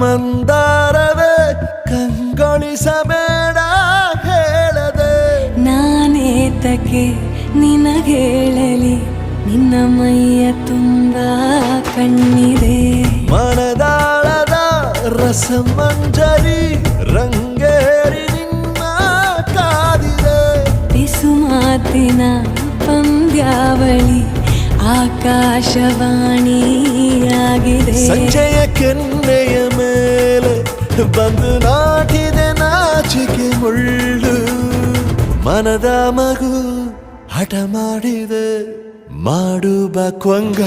ಮಂದಾರವೇ ಕಂಗೊಳಿಸಬೇಡ ಹೇಳದೆ ನಾನೇತಕ್ಕೆ ನಿನಗೇಳಲಿ ನಿನ್ನ ಮೈಯ ತುಂಬ ಕಣ್ಣಿದೆ ಮನದಾಳದ ರಸಮಂಜರಿ ರಂಗೇರಿ ನಿನ್ನ ಕಾದಿದೆ ಬಿಸು ಮಾತಿನ ಪಂದ್ಯಾವಳಿ ಆಕಾಶವಾಣಿಯಾಗಿದೆ ಸಂಜೆಯ ಕೆನ್ನೆಯ ಮೇಲೆ ಬಂದು ನಾಟಿದೆ ನಾಚಿಕೆ ಮುಳ್ಳು ಮನದ ಮಗು ಹಠ ಮಾಡಿದೆ ಮಾಡುವ ಕೊಂಗ